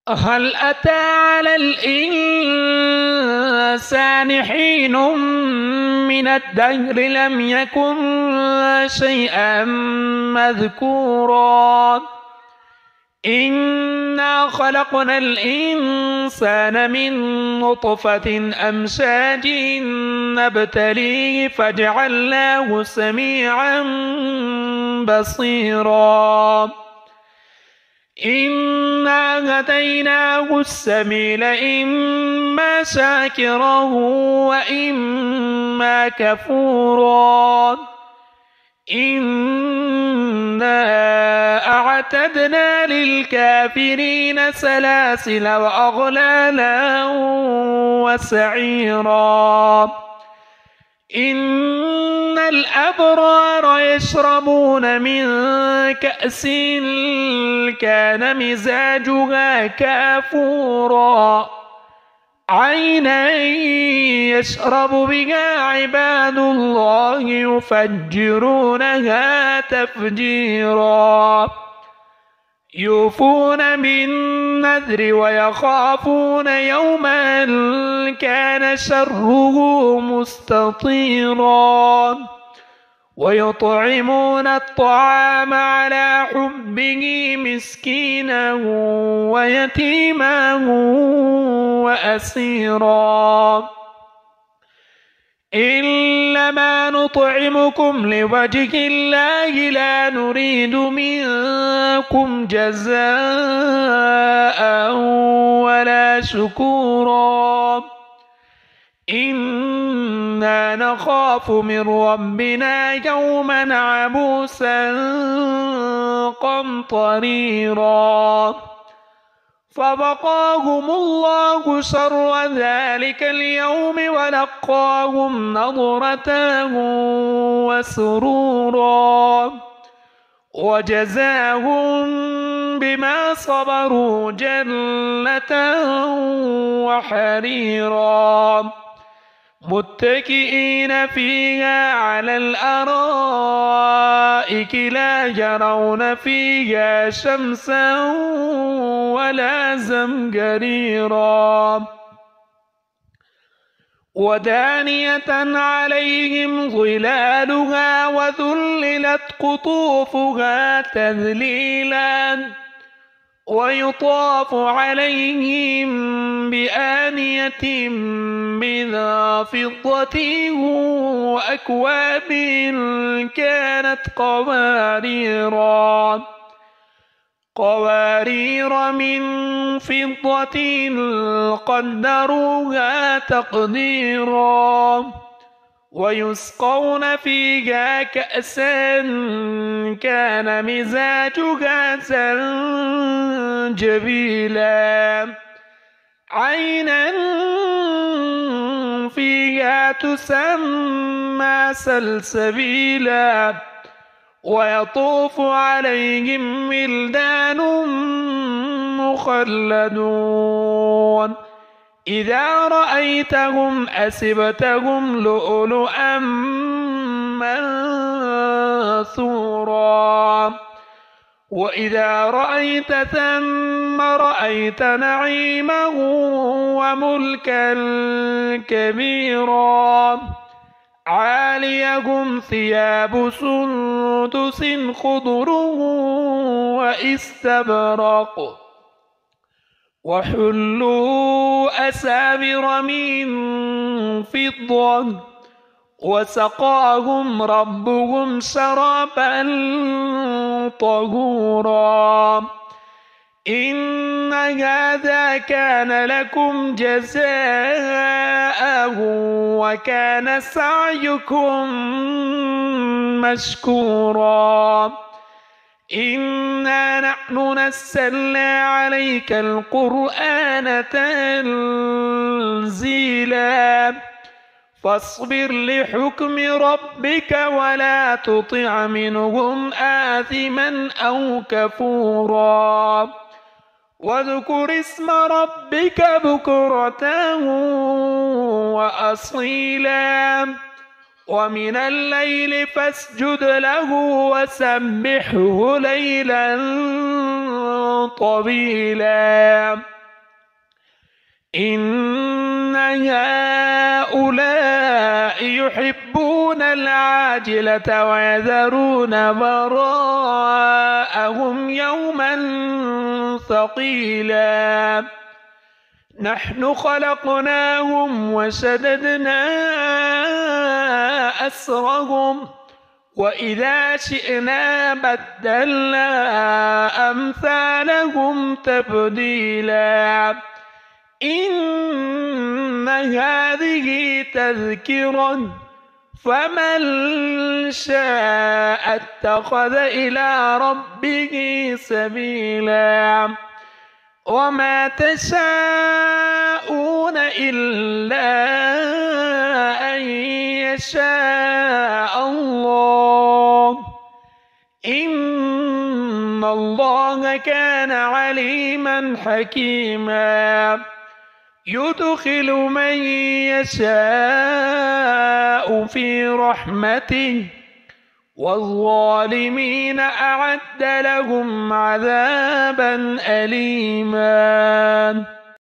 هل أتى على الإنسان حين من الدهر لم يكن شيئا مذكورا إنا خلقنا الإنسان من نطفة أمشاج نبتليه فجعلناه سميعا بصيرا إنا هديناه السبيل إما شاكرا وإما كفورا إنا أعتدنا للكافرين سلاسل وأغلالا وسعيرا إن الأبرار يشربون من كأس كان مزاجها كافورا عينا يشرب بها عباد الله يفجرونها تفجيرا يوفون بالنذر ويخافون يوما كان شره مستطيرا ويطعمون الطعام على حبه مسكينا ويتيما وأسيرا إنما نطعمكم لوجه الله لا نريد منكم جزاء ولا شكورا إنا نخاف من ربنا يوما عبوسا قمطريرا فوقاهم الله شر ذلك اليوم ولقاهم نضرة وسرورا وجزاهم بما صبروا جنة وحريرا متكئين فيها على الأرائك لا يرون فيها شمسا ولا زمهريرا ودانية عليهم ظلالها وذللت قطوفها تذليلا ويطاف عليهم بآنية من فضة وأكواب كانت قوارير من فضة قدروها تقديرا ويسقون فيها كأسا كان مزاجها زنجبيلا عينا فيها تسمى سلسبيلا ويطوف عليهم ولدان مخلدون إذا رأيتهم أسبتهم لؤلؤا منثورا وإذا رأيت ثم رأيت نعيما وملكا كبيرا عاليهم ثياب سندس خضر واستبرق وحلوا أساور من فضة وسقاهم ربهم شرابا طهورا إن هذا كان لكم جزاء وكان سعيكم مشكورا إنا نحن نزلنا عليك القرآن تنزيلا فاصبر لحكم ربك ولا تطع منهم آثما أو كفورا واذكر اسم ربك بكرة وأصيلا ومن الليل فاسجد له وسبحه ليلا طويلا إن هؤلاء يحبون العاجلة ويذرون وراءهم يوما ثقيلا نحن خلقناهم وشددنا أسرهم وإذا شئنا بدلنا أمثالهم تبديلا إن هذه تذكرة فمن شاء اتخذ إلى ربه سبيلا وما تشاءون إلا أن يشاء الله إن الله كان عليما حكيما يدخل من يشاء في رحمته والظالمين أعد لهم عذابا أليما